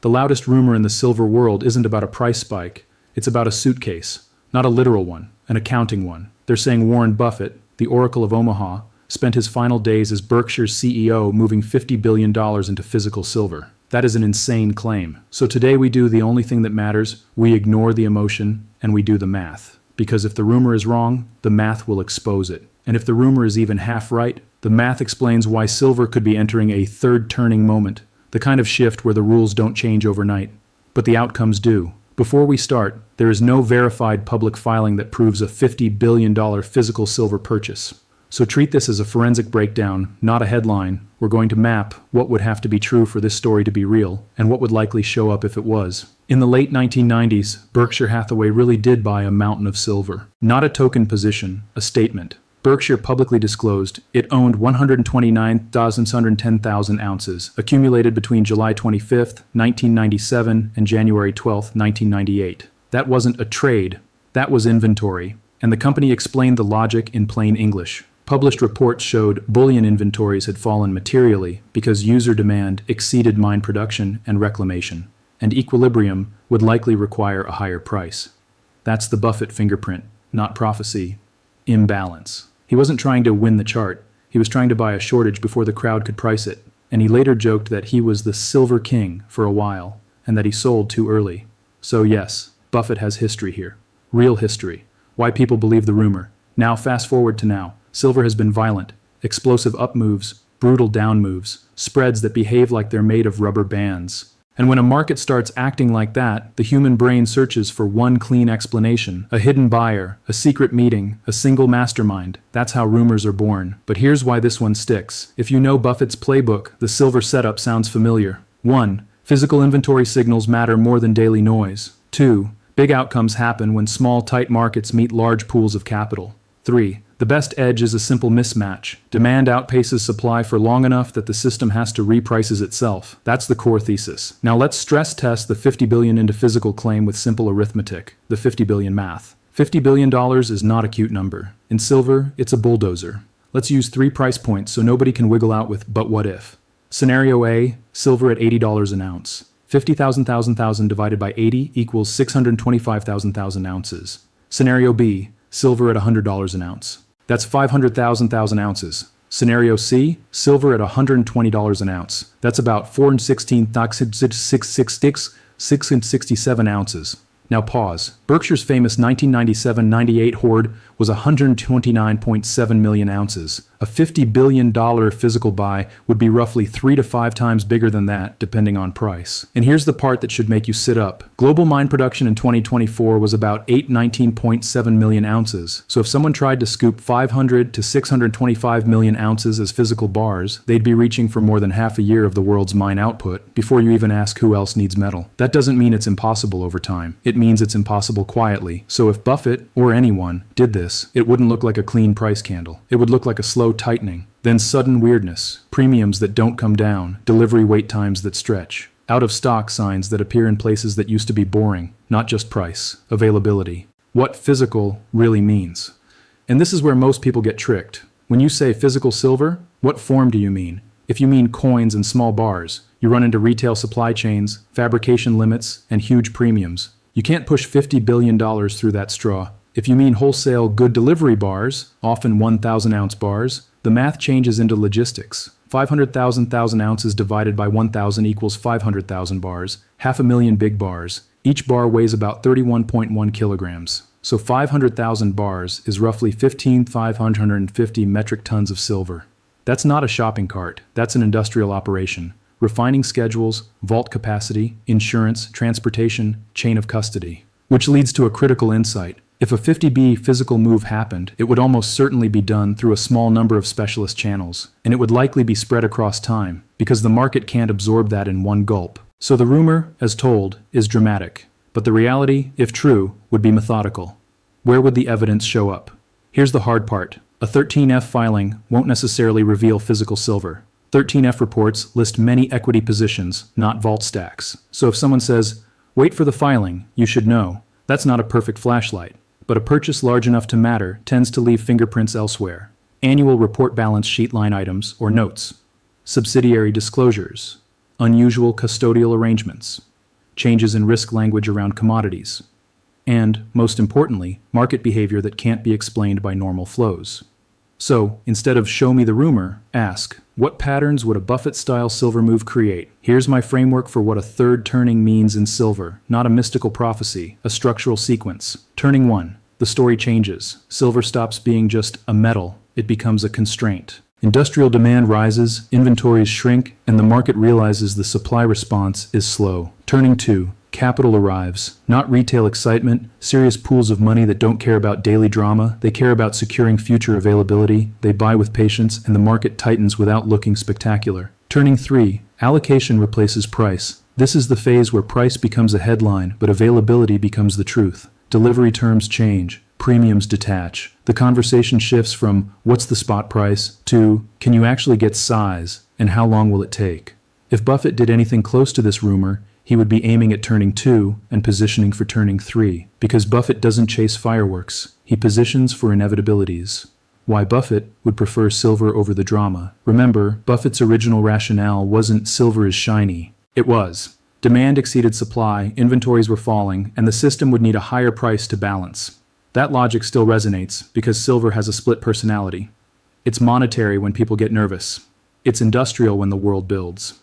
The loudest rumor in the silver world isn't about a price spike, it's about a suitcase. Not a literal one, an accounting one. They're saying Warren Buffett, the Oracle of Omaha, spent his final days as Berkshire's CEO moving $50 billion into physical silver. That is an insane claim. So today we do the only thing that matters, we ignore the emotion, and we do the math. Because if the rumor is wrong, the math will expose it. And if the rumor is even half right, the math explains why silver could be entering a third turning moment, the kind of shift where the rules don't change overnight, but the outcomes do. Before we start, there is no verified public filing that proves a $50 billion physical silver purchase. So treat this as a forensic breakdown, not a headline. We're going to map what would have to be true for this story to be real, and what would likely show up if it was. In the late 1990s, Berkshire Hathaway really did buy a mountain of silver. Not a token position, a statement. Berkshire publicly disclosed it owned 129,610,000 ounces, accumulated between July 25, 1997 and January 12, 1998. That wasn't a trade, that was inventory. And the company explained the logic in plain English. Published reports showed bullion inventories had fallen materially because user demand exceeded mine production and reclamation, and equilibrium would likely require a higher price. That's the Buffett fingerprint, not prophecy. Imbalance. He wasn't trying to win the chart, he was trying to buy a shortage before the crowd could price it, and he later joked that he was the silver king for a while, and that he sold too early. So yes, Buffett has history here. Real history. Why people believe the rumor. Now fast forward to now. Silver has been violent. Explosive up moves, brutal down moves, spreads that behave like they're made of rubber bands. And when a market starts acting like that, the human brain searches for one clean explanation, a hidden buyer, a secret meeting, a single mastermind. That's how rumors are born. But here's why this one sticks. If you know Buffett's playbook, the silver setup sounds familiar. 1. Physical inventory signals matter more than daily noise. 2. Big outcomes happen when small, tight markets meet large pools of capital. 3. The best edge is a simple mismatch. Demand outpaces supply for long enough that the system has to reprices itself. That's the core thesis. Now let's stress test the $50 billion into physical claim with simple arithmetic, the 50 billion math. $50 billion is not a cute number. In silver, it's a bulldozer. Let's use 3 price points so nobody can wiggle out with but what if. Scenario A, silver at $80 an ounce. 50,000 divided by 80 equals 625,000 ounces. Scenario B, silver at $100 an ounce. That's 500,000 ounces. Scenario C, silver at $120 an ounce. That's about 416,667 ounces. Now pause. Berkshire's famous 1997-98 hoard was 129.7 million ounces. A $50 billion physical buy would be roughly 3 to 5 times bigger than that, depending on price. And here's the part that should make you sit up. Global mine production in 2024 was about 819.7 million ounces. So if someone tried to scoop 500 to 625 million ounces as physical bars, they'd be reaching for more than half a year of the world's mine output before you even ask who else needs metal. That doesn't mean it's impossible over time. It means it's impossible quietly. So if Buffett, or anyone, did this, it wouldn't look like a clean price candle. It would look like a slow tightening, then sudden weirdness, premiums that don't come down, delivery wait times that stretch, out of stock signs that appear in places that used to be boring, not just price, availability. What physical really means. And this is where most people get tricked. When you say physical silver, what form do you mean? If you mean coins and small bars, you run into retail supply chains, fabrication limits, and huge premiums. You can't push $50 billion through that straw. If you mean wholesale good delivery bars, often 1,000-ounce bars, the math changes into logistics. 500,000 ounces divided by 1,000 equals 500,000 bars, 500,000 big bars. Each bar weighs about 31.1 kilograms. So 500,000 bars is roughly 15,550 metric tons of silver. That's not a shopping cart, that's an industrial operation. Refining schedules, vault capacity, insurance, transportation, chain of custody. Which leads to a critical insight. If a 50B physical move happened, it would almost certainly be done through a small number of specialist channels, and it would likely be spread across time, because the market can't absorb that in one gulp. So the rumor, as told, is dramatic, but the reality, if true, would be methodical. Where would the evidence show up? Here's the hard part. A 13F filing won't necessarily reveal physical silver. 13F reports list many equity positions, not vault stacks. So if someone says, wait for the filing, you should know, that's not a perfect flashlight. But a purchase large enough to matter tends to leave fingerprints elsewhere. Annual report balance sheet line items or notes. Subsidiary disclosures. Unusual custodial arrangements. changes in risk language around commodities, and, most importantly, market behavior that can't be explained by normal flows. So, instead of show me the rumor, ask, what patterns would a Buffett-style silver move create? Here's my framework for what a third turning means in silver, not a mystical prophecy, a structural sequence. Turning 1. The story changes. Silver stops being just a metal, it becomes a constraint. Industrial demand rises, inventories shrink, and the market realizes the supply response is slow. Turning 2. Capital arrives. Not retail excitement, serious pools of money that don't care about daily drama, they care about securing future availability, they buy with patience, and the market tightens without looking spectacular. Turning 3. Allocation replaces price. This is the phase where price becomes a headline, but availability becomes the truth. Delivery terms change. Premiums detach. The conversation shifts from, what's the spot price, to, can you actually get size, and how long will it take? If Buffett did anything close to this rumor, he would be aiming at turning 2 and positioning for turning 3. Because Buffett doesn't chase fireworks, he positions for inevitabilities. Why Buffett would prefer silver over the drama. Remember, Buffett's original rationale wasn't silver is shiny. It was. Demand exceeded supply, inventories were falling, and the system would need a higher price to balance. That logic still resonates because silver has a split personality. It's monetary when people get nervous. It's industrial when the world builds.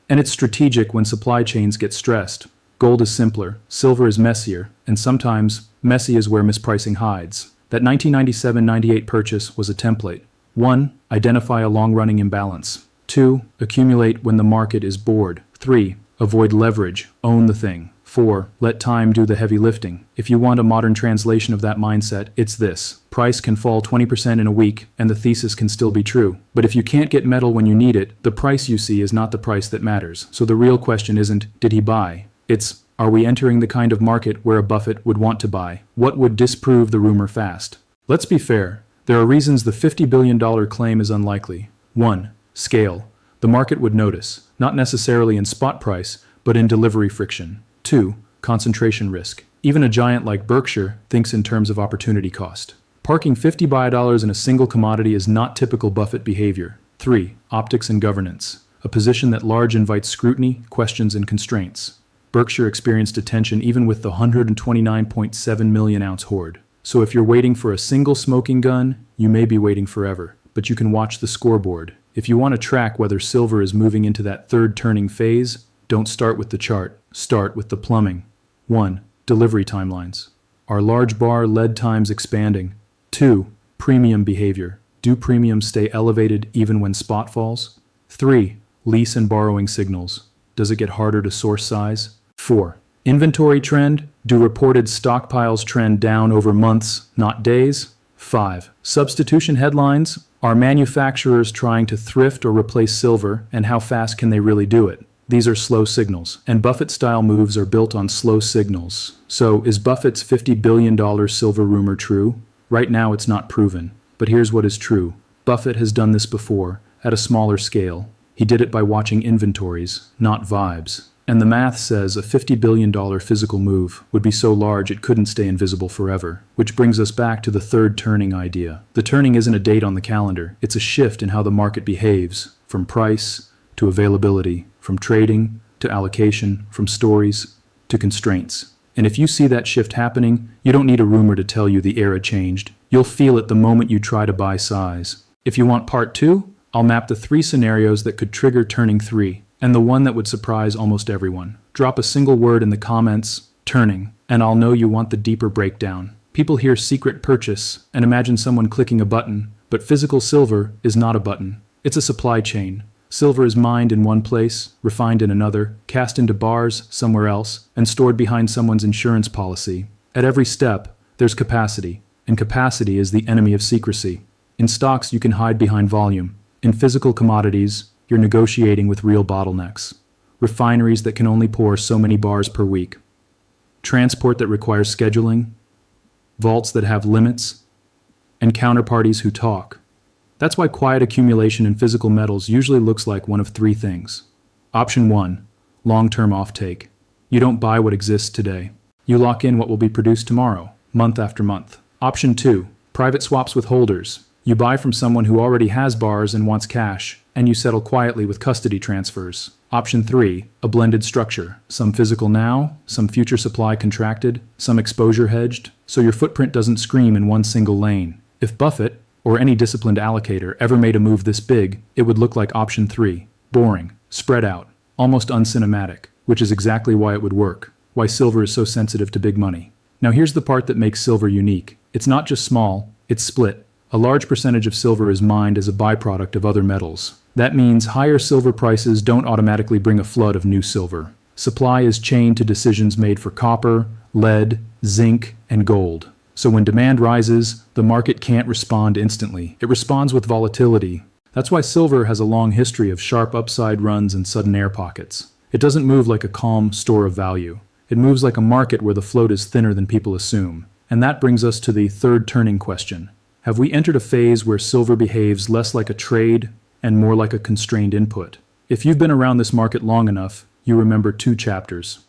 And it's strategic when supply chains get stressed. Gold is simpler, silver is messier, and sometimes messy is where mispricing hides. That 1997-98 purchase was a template. 1. Identify a long-running imbalance. 2. Accumulate when the market is bored. 3. Avoid leverage. Own the thing. 4. Let time do the heavy lifting. If you want a modern translation of that mindset, it's this. Price can fall 20% in a week, and the thesis can still be true. But if you can't get metal when you need it, the price you see is not the price that matters. So the real question isn't, did he buy? It's, are we entering the kind of market where a Buffett would want to buy? What would disprove the rumor fast? Let's be fair. There are reasons the $50 billion claim is unlikely. 1. Scale. The market would notice, not necessarily in spot price, but in delivery friction. 2. Concentration risk. Even a giant like Berkshire thinks in terms of opportunity cost. Parking $50 billion in a single commodity is not typical Buffett behavior. 3. Optics and governance. A position that large invites scrutiny, questions, and constraints. Berkshire experienced attention even with the 129.7 million ounce hoard. So if you're waiting for a single smoking gun, you may be waiting forever. But you can watch the scoreboard. If you want to track whether silver is moving into that third turning phase, don't start with the chart. Start with the plumbing. 1. Delivery timelines. Are large bar lead times expanding? 2. Premium behavior. Do premiums stay elevated even when spot falls? 3. Lease and borrowing signals. Does it get harder to source size? 4. Inventory trend. Do reported stockpiles trend down over months, not days? 5. Substitution headlines. Are manufacturers trying to thrift or replace silver, and how fast can they really do it? These are slow signals, and Buffett-style moves are built on slow signals. So, is Buffett's $50 billion silver rumor true? Right now it's not proven, but here's what is true. Buffett has done this before, at a smaller scale. He did it by watching inventories, not vibes. And the math says a $50 billion physical move would be so large it couldn't stay invisible forever. Which brings us back to the third turning idea. The turning isn't a date on the calendar, it's a shift in how the market behaves, from price to availability, from trading to allocation, from stories to constraints. And if you see that shift happening, you don't need a rumor to tell you the era changed. You'll feel it the moment you try to buy size. If you want part 2, I'll map the 3 scenarios that could trigger turning 3, and the one that would surprise almost everyone. Drop a single word in the comments, turning, and I'll know you want the deeper breakdown. People hear secret purchase and imagine someone clicking a button, but physical silver is not a button. It's a supply chain. Silver is mined in one place, refined in another, cast into bars somewhere else, and stored behind someone's insurance policy. At every step, there's capacity, and capacity is the enemy of secrecy. In stocks, you can hide behind volume. In physical commodities, you're negotiating with real bottlenecks. Refineries that can only pour so many bars per week. Transport that requires scheduling. Vaults that have limits. And counterparties who talk. That's why quiet accumulation in physical metals usually looks like one of 3 things. Option 1. Long-term offtake. You don't buy what exists today. You lock in what will be produced tomorrow, month after month. Option 2. Private swaps with holders. You buy from someone who already has bars and wants cash, and you settle quietly with custody transfers. Option 3, a blended structure. Some physical now, some future supply contracted, some exposure hedged, so your footprint doesn't scream in one single lane. If Buffett, or any disciplined allocator, ever made a move this big, it would look like option 3. Boring, spread out, almost uncinematic, which is exactly why it would work, why silver is so sensitive to big money. Now here's the part that makes silver unique. It's not just small, it's split. A large percentage of silver is mined as a byproduct of other metals. That means higher silver prices don't automatically bring a flood of new silver. Supply is chained to decisions made for copper, lead, zinc, and gold. So when demand rises, the market can't respond instantly. It responds with volatility. That's why silver has a long history of sharp upside runs and sudden air pockets. It doesn't move like a calm store of value. It moves like a market where the float is thinner than people assume. And that brings us to the third turning question. Have we entered a phase where silver behaves less like a trade and more like a constrained input? If you've been around this market long enough, you remember 2 chapters.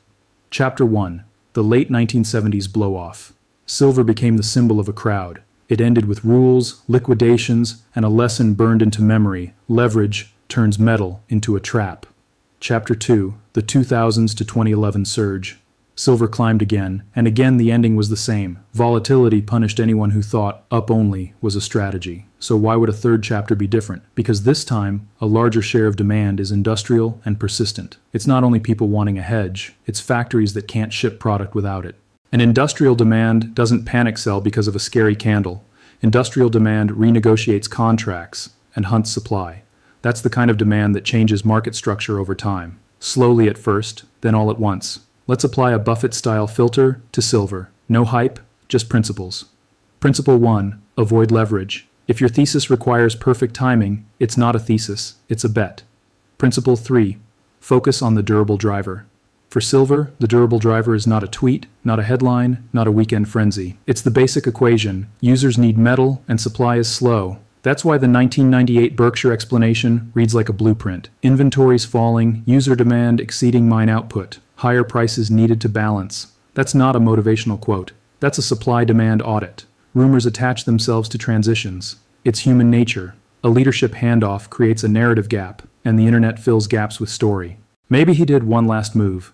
Chapter 1, the late 1970s blow-off. Silver became the symbol of a crowd. It ended with rules, liquidations, and a lesson burned into memory. Leverage turns metal into a trap. Chapter 2, the 2000s to 2011 surge. Silver climbed again, and again the ending was the same. Volatility punished anyone who thought up only was a strategy. So why would a third chapter be different? Because this time, a larger share of demand is industrial and persistent. It's not only people wanting a hedge, it's factories that can't ship product without it. And industrial demand doesn't panic sell because of a scary candle. Industrial demand renegotiates contracts and hunts supply. That's the kind of demand that changes market structure over time. Slowly at first, then all at once. Let's apply a Buffett-style filter to silver. No hype, just principles. Principle 1, avoid leverage. If your thesis requires perfect timing, it's not a thesis, it's a bet. Principle 3, focus on the durable driver. For silver, the durable driver is not a tweet, not a headline, not a weekend frenzy. It's the basic equation. Users need metal and supply is slow. That's why the 1998 Berkshire explanation reads like a blueprint. Inventories falling, user demand exceeding mine output. Higher prices needed to balance. That's not a motivational quote. That's a supply-demand audit. Rumors attach themselves to transitions. It's human nature. A leadership handoff creates a narrative gap, and the internet fills gaps with story. Maybe he did one last move.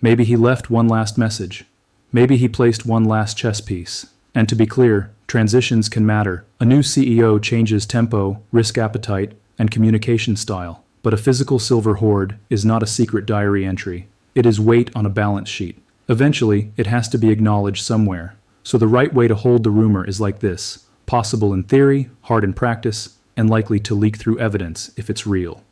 Maybe he left one last message. Maybe he placed one last chess piece. And to be clear, transitions can matter. A new CEO changes tempo, risk appetite, and communication style. But a physical silver hoard is not a secret diary entry. It is weight on a balance sheet. Eventually, it has to be acknowledged somewhere. So the right way to hold the rumor is like this. Possible in theory, hard in practice, and likely to leak through evidence if it's real.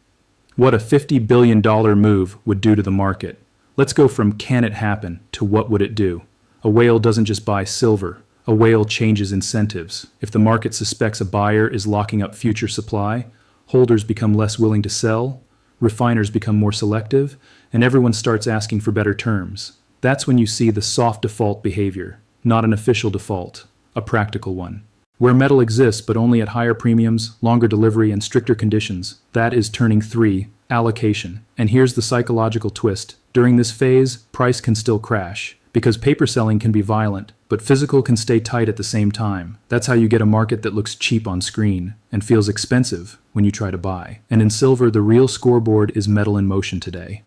What a $50 billion move would do to the market. Let's go from can it happen to what would it do. A whale doesn't just buy silver. A whale changes incentives. If the market suspects a buyer is locking up future supply, holders become less willing to sell, refiners become more selective, and everyone starts asking for better terms. That's when you see the soft default behavior, not an official default, a practical one. Where metal exists but only at higher premiums, longer delivery, and stricter conditions, that is turning 3, allocation. And here's the psychological twist. During this phase, price can still crash, because paper selling can be violent, but physical can stay tight at the same time. That's how you get a market that looks cheap on screen and feels expensive when you try to buy. And in silver, the real scoreboard is metal in motion today.